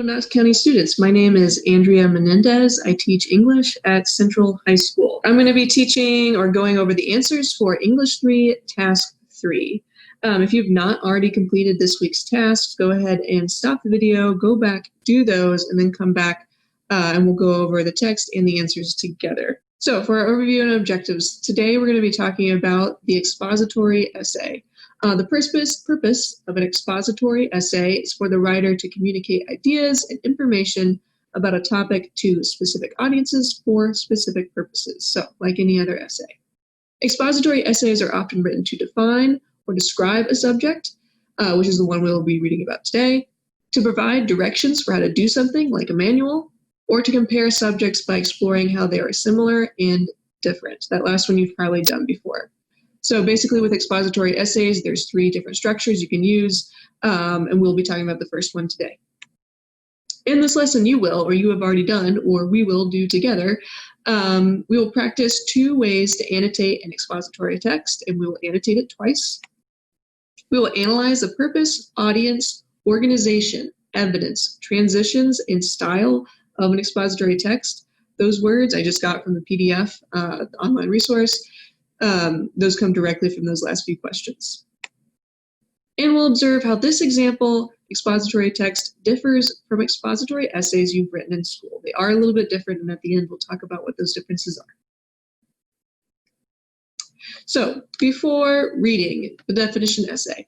Knox County students. My name is Andrea Menendez. I teach English at Central High School. I'm going to be teaching or going over the answers for English 3, Task 3. If you've not already completed this week's tasks, go ahead and stop the video, go back, do those, and then come back and we'll go over the text and the answers together. So for our overview and objectives, today we're going to be talking about the expository essay. The purpose of an expository essay is for the writer to communicate ideas and information about a topic to specific audiences for specific purposes, so like any other essay. Expository essays are often written to define or describe a subject, which is the one we'll be reading about today, to provide directions for how to do something like a manual, or to compare subjects by exploring how they are similar and different. That last one you've probably done before. So basically with expository essays, there's 3 different structures you can use, and we'll be talking about the first one today. In this lesson, you will, or you have already done, or we will do together, we will practice 2 ways to annotate an expository text, and we will annotate it twice. We will analyze the purpose, audience, organization, evidence, transitions, and style of an expository text. Those words I just got from the PDF, the online resource. Those come directly from those last few questions. And we'll observe how this example expository text differs from expository essays you've written in school. They are a little bit different, and at the end we'll talk about what those differences are. So before reading the definition essay.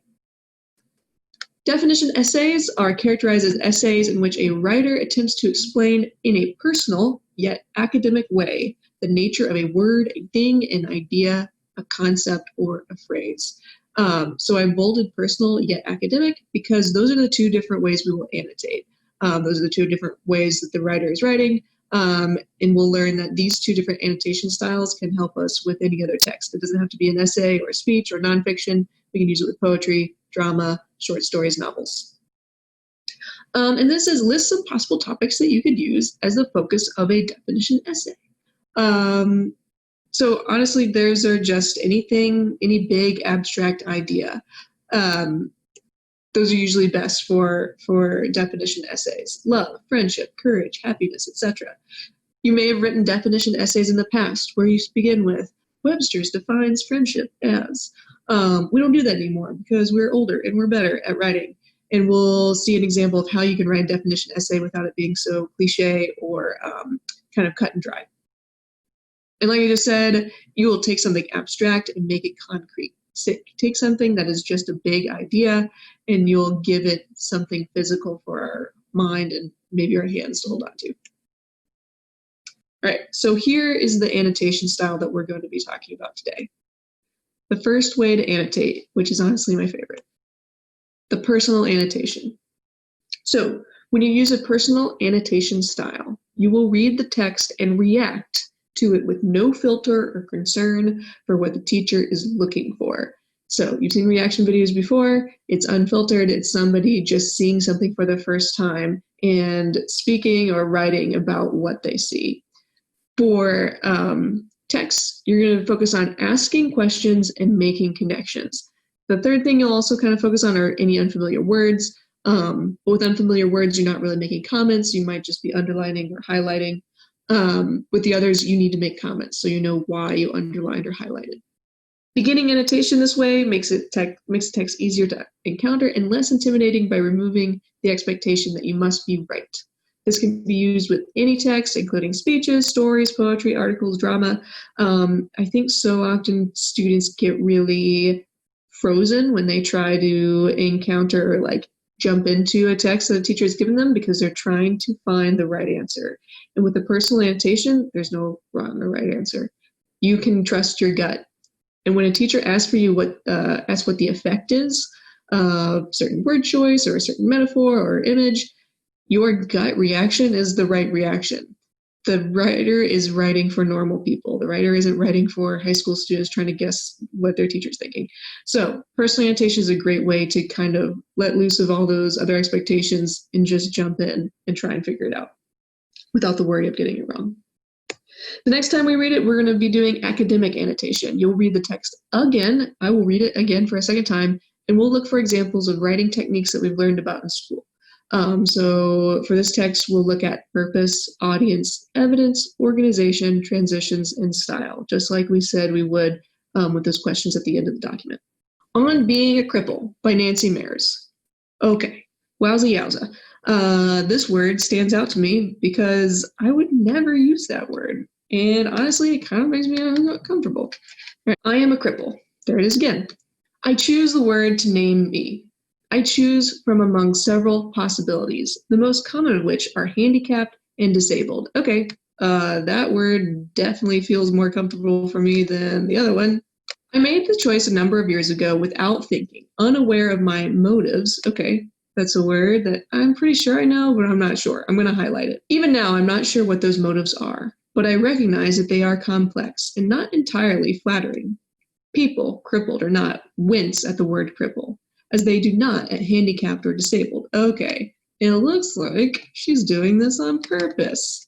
Definition essays are characterized as essays in which a writer attempts to explain in a personal yet academic way the nature of a word, a thing, an idea, a concept, or a phrase. So I bolded personal yet academic because those are the 2 different ways we will annotate. Those are the 2 different ways that the writer is writing, and we'll learn that these 2 different annotation styles can help us with any other text. It doesn't have to be an essay or a speech or nonfiction. We can use it with poetry, drama, short stories, novels. And this is lists of possible topics that you could use as the focus of a definition essay. So honestly, those are just anything, any big abstract idea. Those are usually best for definition essays. Love, friendship, courage, happiness, etc. You may have written definition essays in the past where you begin with, Webster's defines friendship as. We don't do that anymore because we're older and we're better at writing. And we'll see an example of how you can write a definition essay without it being so cliche or kind of cut and dry. And like I just said, you will take something abstract and make it concrete. So take something that is just a big idea and you'll give it something physical for our mind and maybe our hands to hold on to. All right, so here is the annotation style that we're going to be talking about today. The first way to annotate, which is honestly my favorite, the personal annotation. So when you use a personal annotation style, you will read the text and react to it with no filter or concern for what the teacher is looking for. So you've seen reaction videos before. It's unfiltered. It's somebody just seeing something for the first time and speaking or writing about what they see. For text, you're going to focus on asking questions and making connections. The third thing you'll also kind of focus on are any unfamiliar words. But with unfamiliar words, you're not really making comments. You might just be underlining or highlighting. With the others, you need to make comments so you know why you underlined or highlighted. Beginning annotation this way makes the text easier to encounter and less intimidating by removing the expectation that you must be right. This can be used with any text, including speeches, stories, poetry, articles, drama. I think so often students get really frozen when they try to encounter or like jump into a text that a teacher has given them because they're trying to find the right answer. And with the personal annotation, there's no wrong or right answer. You can trust your gut. And when a teacher asks for you what the effect is of certain word choice or a certain metaphor or image, your gut reaction is the right reaction. The writer is writing for normal people. The writer isn't writing for high school students trying to guess what their teacher's thinking. So personal annotation is a great way to kind of let loose of all those other expectations and just jump in and try and figure it out without the worry of getting it wrong. The next time we read it, we're going to be doing academic annotation. You'll read the text again. I will read it again for a second time, and we'll look for examples of writing techniques that we've learned about in school. So for this text, we'll look at purpose, audience, evidence, organization, transitions, and style, just like we said we would with those questions at the end of the document. On Being a Cripple by Nancy Mayers. Okay, wowza yowza. This word stands out to me because I would never use that word. And honestly, it kind of makes me uncomfortable. Right, I am a cripple. There it is again. I choose the word to name me. I choose from among several possibilities, the most common of which are handicapped and disabled. Okay, that word definitely feels more comfortable for me than the other one. I made the choice a number of years ago without thinking, unaware of my motives. Okay, that's a word that I'm pretty sure I know, but I'm not sure. I'm going to highlight it. Even now, I'm not sure what those motives are, but I recognize that they are complex and not entirely flattering. People, crippled or not, wince at the word cripple, as they do not at handicapped or disabled. Okay, it looks like she's doing this on purpose.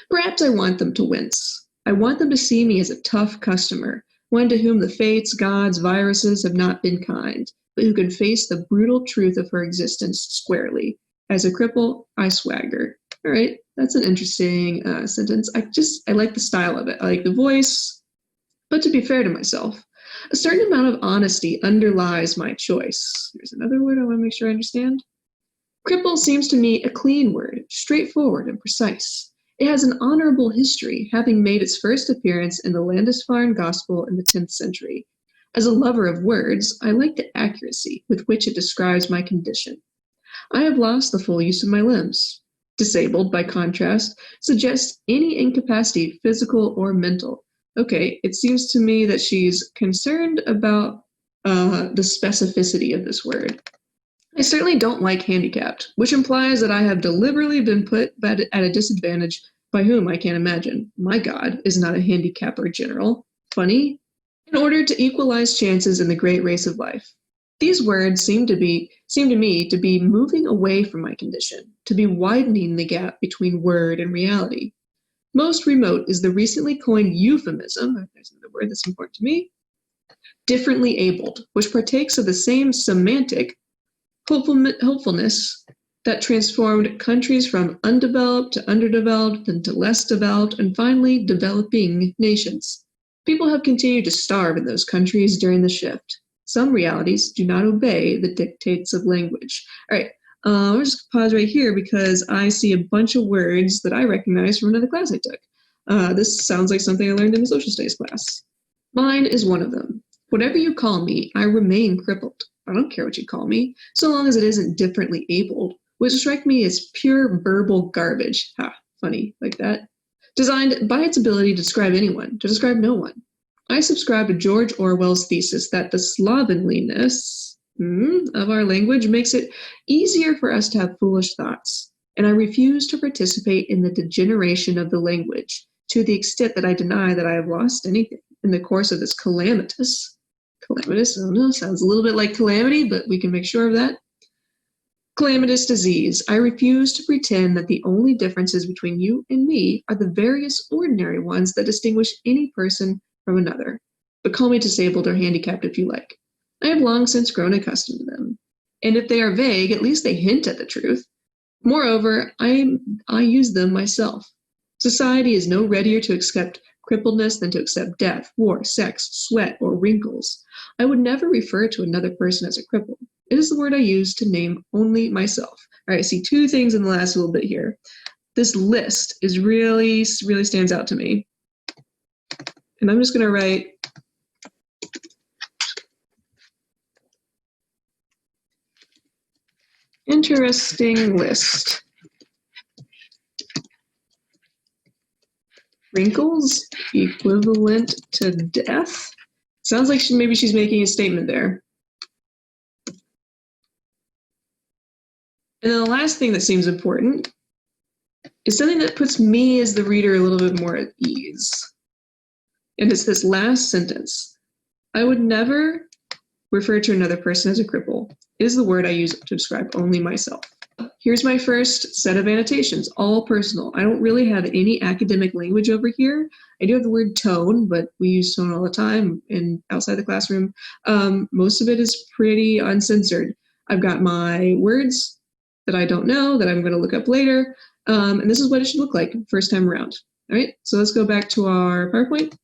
Perhaps I want them to wince. I want them to see me as a tough customer, one to whom the fates, gods, viruses have not been kind, but who can face the brutal truth of her existence squarely. As a cripple, I swagger. All right, that's an interesting sentence. I like the style of it. I like the voice, but to be fair to myself, a certain amount of honesty underlies my choice. There's another word I want to make sure I understand. Cripple seems to me a clean word, straightforward and precise. It has an honorable history, having made its first appearance in the Landesfahren Gospel in the 10th century. As a lover of words, I like the accuracy with which it describes my condition. I have lost the full use of my limbs. Disabled, by contrast, suggests any incapacity, physical or mental. Okay, it seems to me that she's concerned about the specificity of this word. I certainly don't like handicapped, which implies that I have deliberately been put at a disadvantage by whom I can't imagine. My God is not a handicapper general. Funny? In order to equalize chances in the great race of life. These words seem to me to be moving away from my condition, to be widening the gap between word and reality. Most remote is the recently coined euphemism, there's another word that's important to me, differently abled, which partakes of the same semantic hopefulness that transformed countries from undeveloped to underdeveloped, then to less developed, and finally developing nations. People have continued to starve in those countries during the shift. Some realities do not obey the dictates of language. All right, I'll just pause right here because I see a bunch of words that I recognize from another class I took. This sounds like something I learned in a social studies class. Mine is one of them. Whatever you call me, I remain crippled. I don't care what you call me, so long as it isn't differently abled, which strike me as pure verbal garbage. Ha, funny, like that. Designed by its ability to describe anyone, to describe no one. I subscribe to George Orwell's thesis that the slovenliness of our language makes it easier for us to have foolish thoughts, and I refuse to participate in the degeneration of the language to the extent that I deny that I have lost anything in the course of this calamitous, I don't know, sounds a little bit like calamity, but we can make sure of that. Calamitous disease. I refuse to pretend that the only differences between you and me are the various ordinary ones that distinguish any person from another. But call me disabled or handicapped if you like. I have long since grown accustomed to them. And if they are vague, at least they hint at the truth. Moreover, I use them myself. Society is no readier to accept crippledness than to accept death, war, sex, sweat, or wrinkles. I would never refer to another person as a cripple. It is the word I use to name only myself. All right, I see two things in the last little bit here. This list is really stands out to me. And I'm just going to write interesting list. Wrinkles equivalent to death? Sounds like maybe she's making a statement there. And then the last thing that seems important is something that puts me as the reader a little bit more at ease. And it's this last sentence. I would never refer to another person as a cripple. It is the word I use to describe only myself. Here's my first set of annotations, all personal. I don't really have any academic language over here. I do have the word tone, but we use tone all the time and outside the classroom. Most of it is pretty uncensored. I've got my words, that I don't know that I'm going to look up later. And this is what it should look like first time around. All right, so let's go back to our PowerPoint.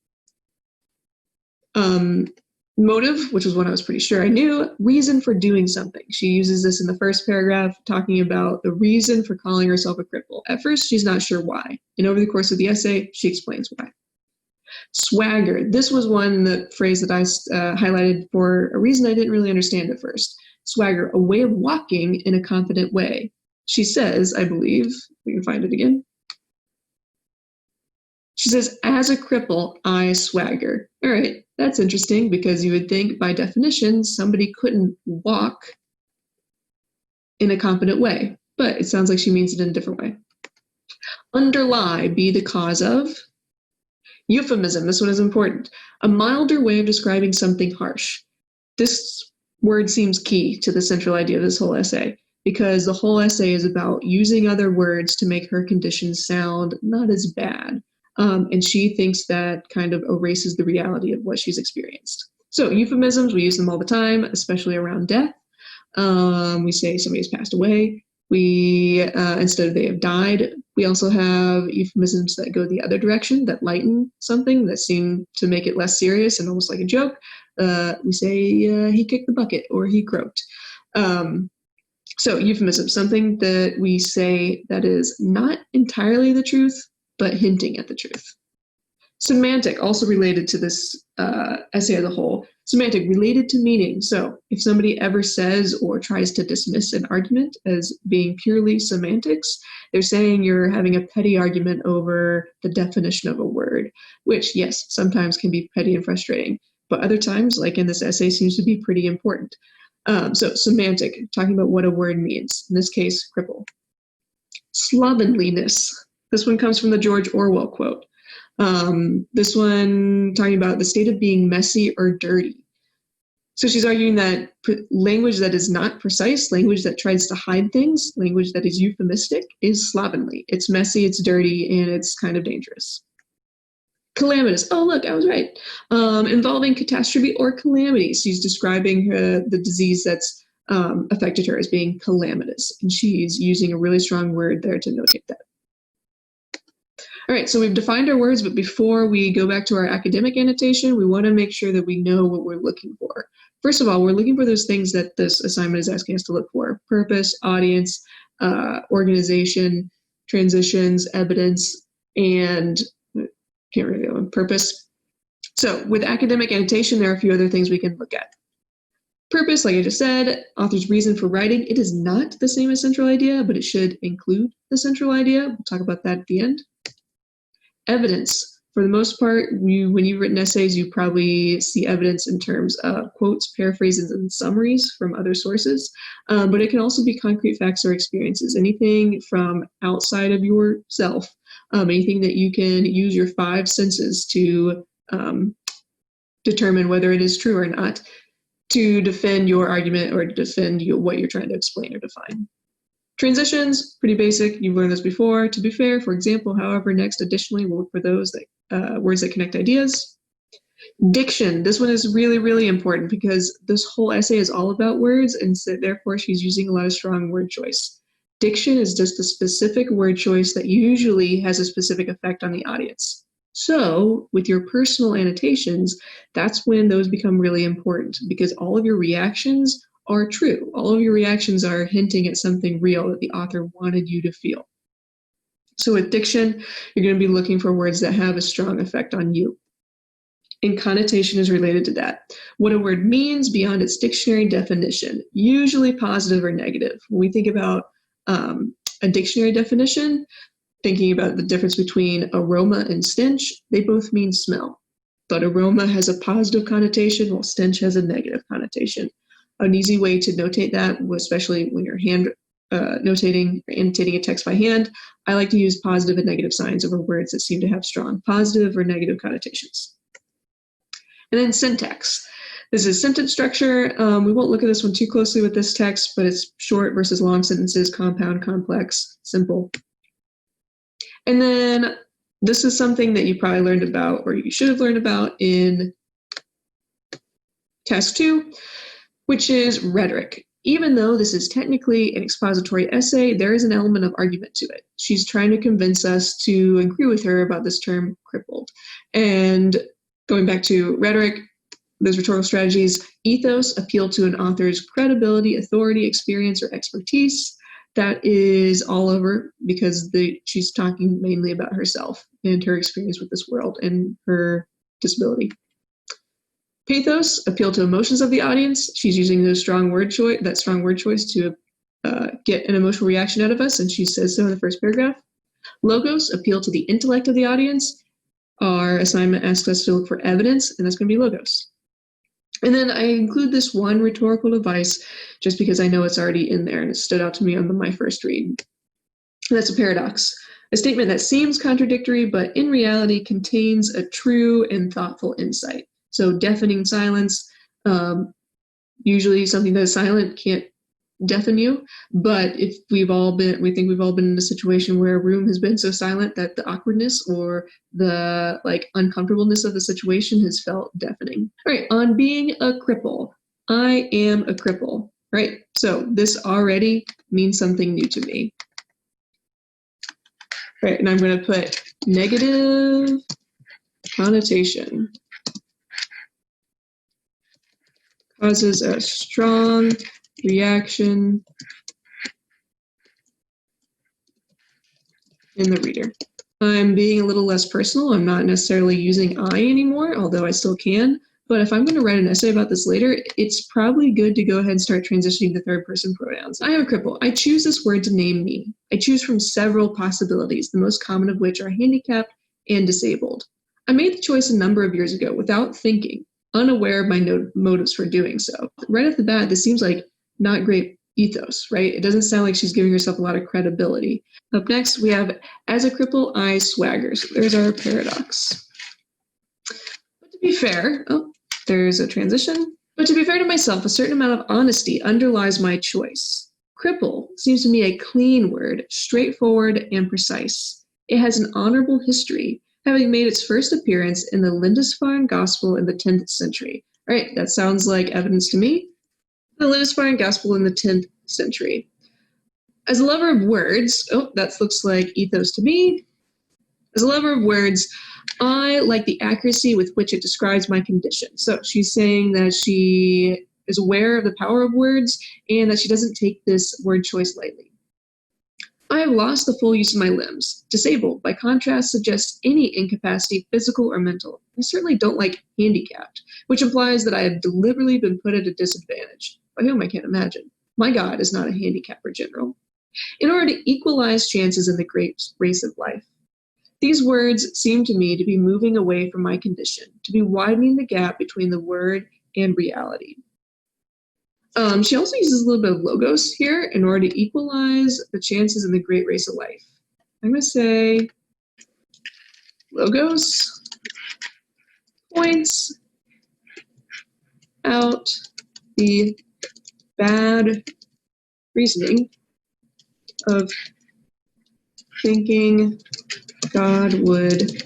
Motive, which was one I was pretty sure I knew. Reason for doing something. She uses this in the first paragraph, talking about the reason for calling herself a cripple. At first, she's not sure why. And over the course of the essay, she explains why. Swagger. This was the phrase that I highlighted for a reason I didn't really understand at first. Swagger, a way of walking in a confident way. She says, I believe, we can find it again. She says, as a cripple, I swagger. All right, that's interesting because you would think by definition, somebody couldn't walk in a confident way, but it sounds like she means it in a different way. Underlie, be the cause of. Euphemism, this one is important. A milder way of describing something harsh. This word seems key to the central idea of this whole essay because the whole essay is about using other words to make her condition sound not as bad. And she thinks that kind of erases the reality of what she's experienced. So euphemisms, we use them all the time, especially around death. We say somebody has passed away. We, instead of they have died, we also have euphemisms that go the other direction, that lighten something, that seem to make it less serious and almost like a joke. We say he kicked the bucket or he croaked. So euphemism, something that we say that is not entirely the truth, but hinting at the truth. Semantic, also related to this essay as a whole. Semantic, related to meaning. So if somebody ever says or tries to dismiss an argument as being purely semantics, they're saying you're having a petty argument over the definition of a word, which, yes, sometimes can be petty and frustrating, but other times, like in this essay, seems to be pretty important. So semantic, talking about what a word means. In this case, cripple. Slovenliness. This one comes from the George Orwell quote. This one talking about the state of being messy or dirty. So she's arguing that language that is not precise, language that tries to hide things, language that is euphemistic is slovenly. It's messy, it's dirty, and it's kind of dangerous. Calamitous. Oh, look, I was right. Involving catastrophe or calamity. She's describing the disease that's affected her as being calamitous, and she's using a really strong word there to notate that. All right, so we've defined our words, but before we go back to our academic annotation, we want to make sure that we know what we're looking for. First of all, we're looking for those things that this assignment is asking us to look for: purpose, audience, organization, transitions, evidence, and can't really go purpose. So with academic annotation, there are a few other things we can look at. Purpose, like I just said, author's reason for writing. It is not the same as central idea, but it should include the central idea. We'll talk about that at the end. Evidence. For the most part, when you've written essays, you probably see evidence in terms of quotes, paraphrases, and summaries from other sources, but it can also be concrete facts or experiences, anything from outside of yourself, anything that you can use your five senses to determine whether it is true or not, to defend your argument or to defend what you're trying to explain or define. Transitions, pretty basic. You've learned this before. To be fair, for example, however, next, additionally, we'll look for those words that connect ideas. Diction. This one is really, really important because this whole essay is all about words, and so therefore she's using a lot of strong word choice. Diction is just a specific word choice that usually has a specific effect on the audience. So with your personal annotations, that's when those become really important because all of your reactions are true. All of your reactions are hinting at something real that the author wanted you to feel. So with diction, you're going to be looking for words that have a strong effect on you. And connotation is related to that. What a word means beyond its dictionary definition, usually positive or negative. When we think about a dictionary definition, thinking about the difference between aroma and stench, they both mean smell. But aroma has a positive connotation while stench has a negative connotation. An easy way to notate that, especially when you're annotating a text by hand, I like to use positive and negative signs over words that seem to have strong positive or negative connotations. And then syntax. This is sentence structure. We won't look at this one too closely with this text, but it's short versus long sentences, compound, complex, simple. And then this is something that you probably learned about, or you should have learned about in task 2, which is rhetoric. Even though this is technically an expository essay, there is an element of argument to it. She's trying to convince us to agree with her about this term crippled. And going back to rhetoric, those rhetorical strategies, ethos appeal to an author's credibility, authority, experience, or expertise. That is all over because she's talking mainly about herself and her experience with this world and her disability. Pathos appeal to emotions of the audience. She's using that strong word choice to get an emotional reaction out of us, and she says so in the first paragraph. Logos appeal to the intellect of the audience. Our assignment asks us to look for evidence, and that's going to be logos. And then I include this one rhetorical device just because I know it's already in there and it stood out to me on my first read. And that's a paradox, a statement that seems contradictory, but in reality contains a true and thoughtful insight. So deafening silence, usually something that is silent can't deafen you, but we think we've all been in a situation where a room has been so silent that the awkwardness or the uncomfortableness of the situation has felt deafening. All right, on being a cripple, I am a cripple, right? So this already means something new to me. Right, and I'm going to put negative connotation. Causes a strong reaction in the reader. I'm being a little less personal. I'm not necessarily using I anymore, although I still can. But if I'm going to write an essay about this later, it's probably good to go ahead and start transitioning to third person pronouns. I am a cripple. I choose this word to name me. I choose from several possibilities, the most common of which are handicapped and disabled. I made the choice a number of years ago without thinking, unaware of my motives for doing so. Right off the bat, this seems like not great ethos, right? It doesn't sound like she's giving herself a lot of credibility. Up next, we have, as a cripple, I swagger. So there's our paradox. But to be fair, there's a transition. But to be fair to myself, a certain amount of honesty underlies my choice. Cripple seems to me a clean word, straightforward and precise. It has an honorable history, having made its first appearance in the Lindisfarne Gospel in the 10th century. All right, that sounds like evidence to me. The Lindisfarne Gospel in the 10th century. As a lover of words, that looks like ethos to me. As a lover of words, I like the accuracy with which it describes my condition. So she's saying that she is aware of the power of words and that she doesn't take this word choice lightly. I have lost the full use of my limbs. Disabled, by contrast, suggests any incapacity, physical or mental. I certainly don't like handicapped, which implies that I have deliberately been put at a disadvantage. By whom I can't imagine. My God is not a handicapper general. In order to equalize chances in the great race of life. These words seem to me to be moving away from my condition, to be widening the gap between the word and reality. She also uses a little bit of logos here in order to equalize the chances in the great race of life. I'm going to say logos points out the bad reasoning of thinking God would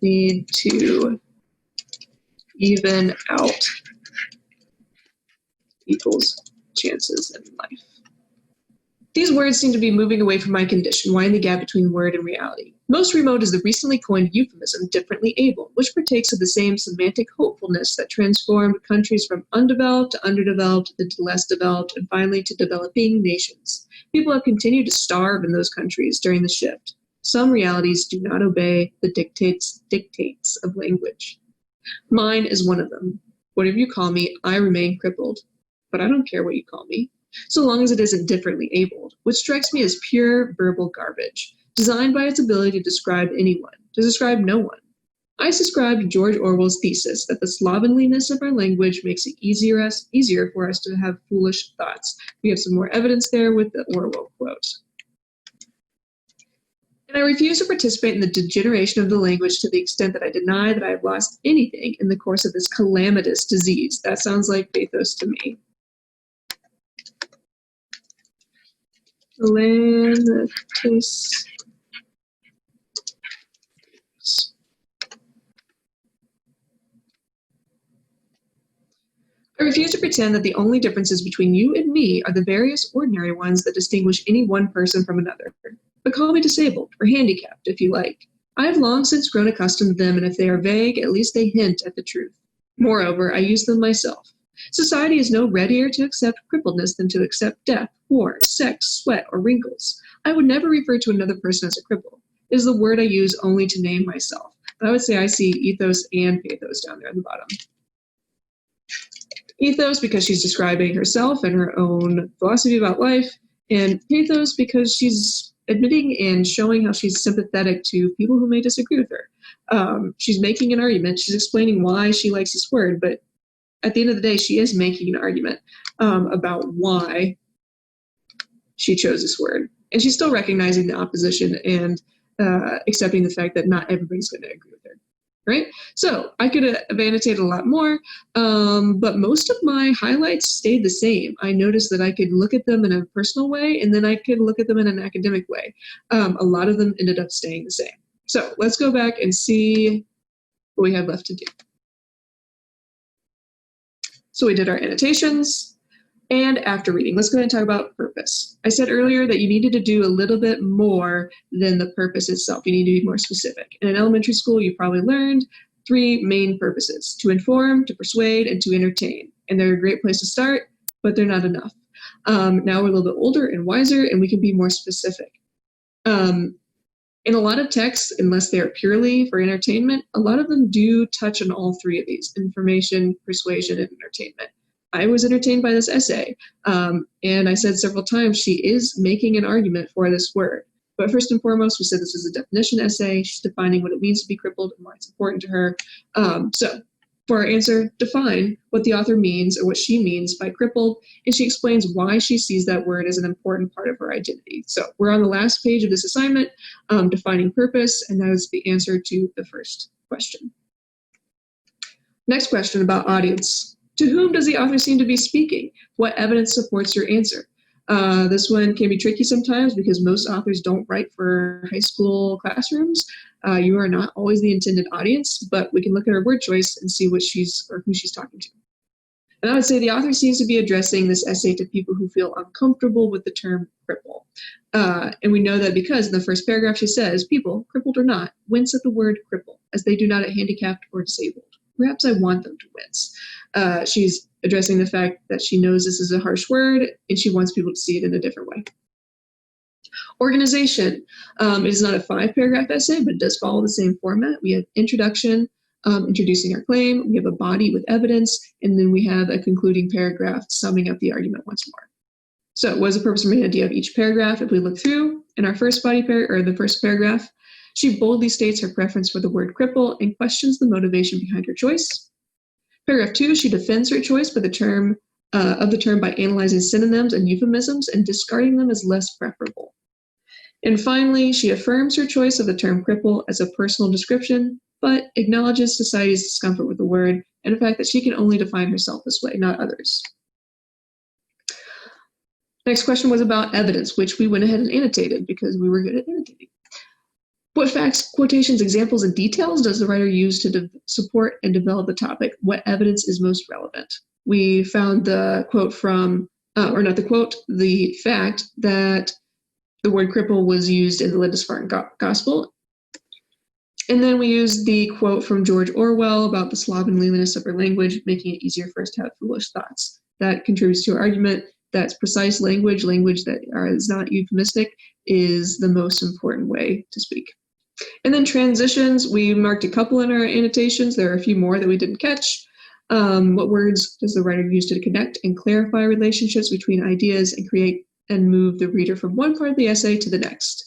lead to even out people's chances in life. These words seem to be moving away from my condition, widening the gap between word and reality. Most remote is the recently coined euphemism differently able, which partakes of the same semantic hopefulness that transformed countries from undeveloped to underdeveloped, then to less developed, and finally to developing nations. People have continued to starve in those countries during the shift. Some realities do not obey the dictates of language. Mine is one of them. Whatever you call me, I remain crippled. But I don't care what you call me, so long as it isn't differently abled, which strikes me as pure verbal garbage, designed by its ability to describe anyone, to describe no one. I subscribe to George Orwell's thesis that the slovenliness of our language makes it easier for us to have foolish thoughts. We have some more evidence there with the Orwell quote. And I refuse to participate in the degeneration of the language to the extent that I deny that I have lost anything in the course of this calamitous disease. That sounds like pathos to me. Calamitous. I refuse to pretend that the only differences between you and me are the various ordinary ones that distinguish any one person from another. But call me disabled or handicapped, if you like. I have long since grown accustomed to them, and if they are vague, at least they hint at the truth. Moreover, I use them myself. Society is no readier to accept crippledness than to accept death, war, sex, sweat, or wrinkles. I would never refer to another person as a cripple. It is the word I use only to name myself. But I would say I see ethos and pathos down there at the bottom. Ethos because she's describing herself and her own philosophy about life, and pathos because she's admitting and showing how she's sympathetic to people who may disagree with her. She's making an argument. She's explaining why she likes this word, but at the end of the day, she is making an argument about why she chose this word. And she's still recognizing the opposition and accepting the fact that not everybody's going to agree with her. Right? So I could have annotated a lot more, but most of my highlights stayed the same. I noticed that I could look at them in a personal way, and then I could look at them in an academic way. A lot of them ended up staying the same. So let's go back and see what we have left to do. So we did our annotations. And after reading, let's go ahead and talk about purpose. I said earlier that you needed to do a little bit more than the purpose itself. You need to be more specific. In elementary school, you probably learned 3 main purposes: to inform, to persuade, and to entertain. And they're a great place to start, but they're not enough. Now we're a little bit older and wiser, and we can be more specific. In a lot of texts, unless they're purely for entertainment, a lot of them do touch on all 3 of these: information, persuasion, and entertainment. I was entertained by this essay, and I said several times she is making an argument for this word. But first and foremost, we said this is a definition essay. She's defining what it means to be crippled and why it's important to her. So for our answer, define what the author means or what she means by crippled, and she explains why she sees that word as an important part of her identity. So we're on the last page of this assignment, defining purpose, and that is the answer to the first question. Next question about audience. To whom does the author seem to be speaking? What evidence supports your answer? This one can be tricky sometimes because most authors don't write for high school classrooms. You are not always the intended audience, but we can look at her word choice and see what who she's talking to. And I would say the author seems to be addressing this essay to people who feel uncomfortable with the term cripple. And we know that because in the first paragraph she says, people, crippled or not, wince at the word cripple, as they do not at handicapped or disabled. Perhaps I want them to wince. She's addressing the fact that she knows this is a harsh word, and she wants people to see it in a different way. Organization. It is not a 5-paragraph essay, but it does follow the same format. We have introduction, introducing our claim. We have a body with evidence, and then we have a concluding paragraph summing up the argument once more. So what is the purpose and idea of each paragraph? If we look through, in our first the first paragraph, she boldly states her preference for the word cripple and questions the motivation behind her choice. Paragraph 2, she defends her choice by the term by analyzing synonyms and euphemisms and discarding them as less preferable. And finally, she affirms her choice of the term cripple as a personal description, but acknowledges society's discomfort with the word and the fact that she can only define herself this way, not others. Next question was about evidence, which we went ahead and annotated because we were good at annotating. What facts, quotations, examples, and details does the writer use to support and develop the topic? What evidence is most relevant? We found the quote from, the fact that the word cripple was used in the Lindisfarne Gospel. And then we used the quote from George Orwell about the slovenliness of our language, making it easier for us to have foolish thoughts. That contributes to our argument that precise language that is not euphemistic, is the most important way to speak. And then transitions, we marked a couple in our annotations. There are a few more that we didn't catch. What words does the writer use to connect and clarify relationships between ideas and create and move the reader from one part of the essay to the next?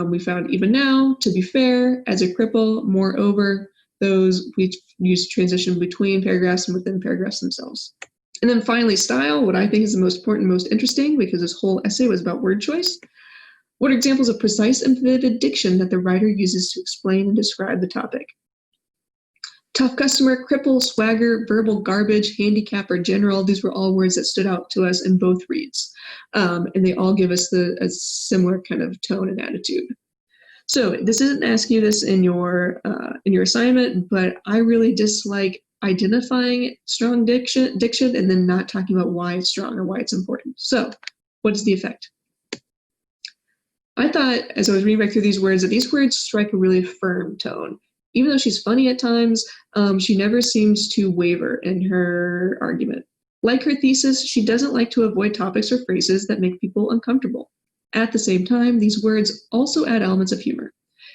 We found even now, to be fair, as a cripple, moreover, those we use transition between paragraphs and within paragraphs themselves. And then finally, style, what I think is the most important, most interesting, because this whole essay was about word choice. What are examples of precise and vivid diction that the writer uses to explain and describe the topic? Tough customer, cripple, swagger, verbal garbage, handicap, or general, these were all words that stood out to us in both reads. And they all give us a similar kind of tone and attitude. So this isn't asking you this in your assignment, but I really dislike identifying strong diction and then not talking about why it's strong or why it's important. So what is the effect? I thought, as I was reading back through these words, that these words strike a really firm tone. Even though she's funny at times, she never seems to waver in her argument. Like her thesis, she doesn't like to avoid topics or phrases that make people uncomfortable. At the same time, these words also add elements of humor.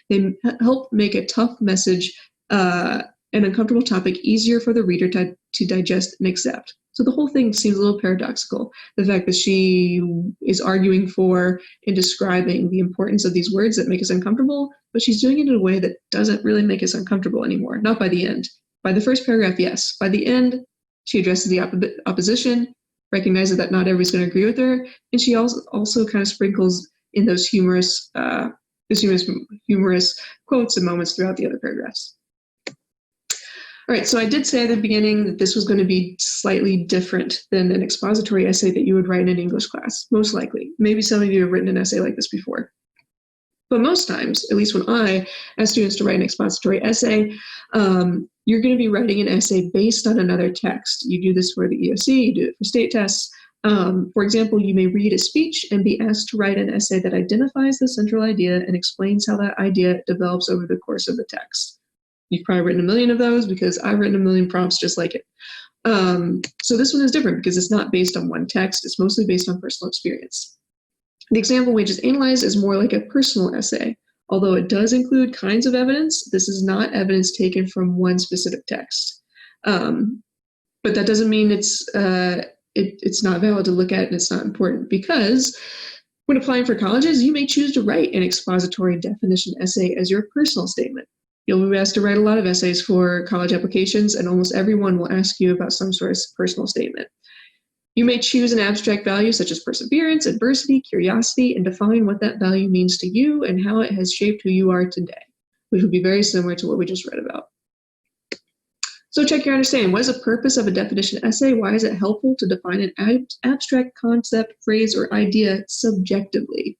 They help make a tough message, an uncomfortable topic, easier for the reader to digest and accept. So the whole thing seems a little paradoxical. The fact that she is arguing for and describing the importance of these words that make us uncomfortable, but she's doing it in a way that doesn't really make us uncomfortable anymore. Not by the end. By the first paragraph, yes. By the end, she addresses the opposition, recognizes that not everybody's going to agree with her, and she also kind of sprinkles in those humorous quotes and moments throughout the other paragraphs. All right, so I did say at the beginning that this was going to be slightly different than an expository essay that you would write in an English class, most likely. Maybe some of you have written an essay like this before. But most times, at least when I ask students to write an expository essay, you're going to be writing an essay based on another text. You do this for the EOC, you do it for state tests. For example, you may read a speech and be asked to write an essay that identifies the central idea and explains how that idea develops over the course of the text. You've probably written a million of those because I've written a million prompts just like it. So this one is different because it's not based on one text. It's mostly based on personal experience. The example we just analyzed is more like a personal essay. Although it does include kinds of evidence, this is not evidence taken from one specific text. But that doesn't mean it's not valid to look at and it's not important, because when applying for colleges, you may choose to write an expository definition essay as your personal statement. You'll be asked to write a lot of essays for college applications, and almost everyone will ask you about some sort of personal statement. You may choose an abstract value such as perseverance, adversity, curiosity, and define what that value means to you and how it has shaped who you are today, which would be very similar to what we just read about. So check your understanding. What is the purpose of a definition essay? Why is it helpful to define an abstract concept, phrase, or idea subjectively?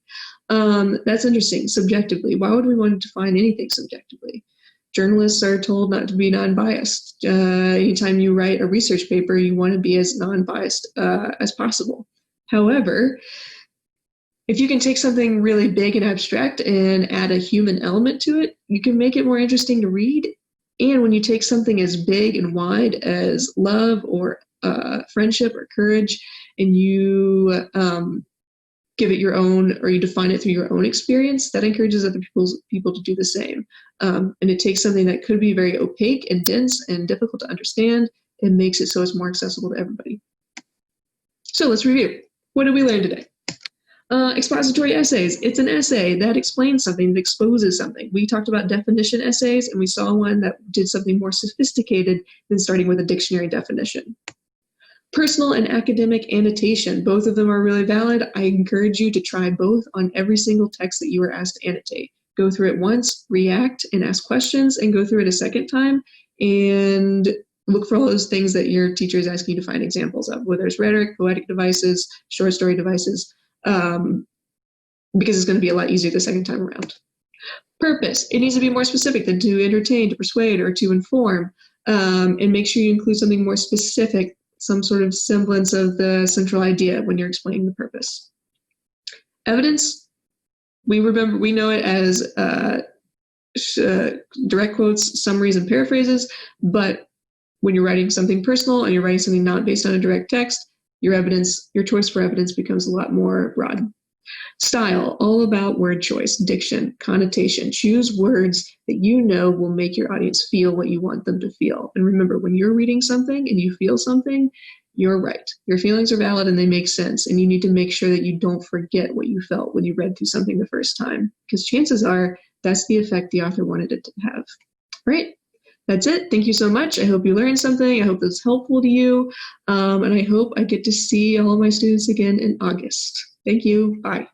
That's interesting, subjectively. Why would we want to define anything subjectively? Journalists are told not to be non-biased. Anytime you write a research paper, you want to be as non-biased as possible. However, if you can take something really big and abstract and add a human element to it, you can make it more interesting to read. And when you take something as big and wide as love or friendship or courage, and you give it your own, or you define it through your own experience, that encourages other people to do the same. And it takes something that could be very opaque and dense and difficult to understand and makes it so it's more accessible to everybody. So let's review. What did we learn today? Expository essays. It's an essay that explains something, that exposes something. We talked about definition essays, and we saw one that did something more sophisticated than starting with a dictionary definition. Personal and academic annotation, both of them are really valid. I encourage you to try both on every single text that you are asked to annotate. Go through it once, react, and ask questions, and go through it a second time, and look for all those things that your teacher is asking you to find examples of, whether it's rhetoric, poetic devices, short story devices, because it's going to be a lot easier the second time around. Purpose, it needs to be more specific than to entertain, to persuade, or to inform, and make sure you include something more specific, some sort of semblance of the central idea when you're explaining the purpose. Evidence, we know it as direct quotes, summaries, and paraphrases, but when you're writing something personal and you're writing something not based on a direct text, your choice for evidence becomes a lot more broad. Style, all about word choice, diction, connotation. Choose words that you know will make your audience feel what you want them to feel. And remember, when you're reading something and you feel something, you're right. Your feelings are valid and they make sense. And you need to make sure that you don't forget what you felt when you read through something the first time, because chances are that's the effect the author wanted it to have. All right. That's it. Thank you so much. I hope you learned something. I hope it's helpful to you. And I hope I get to see all of my students again in August. Thank you. Bye.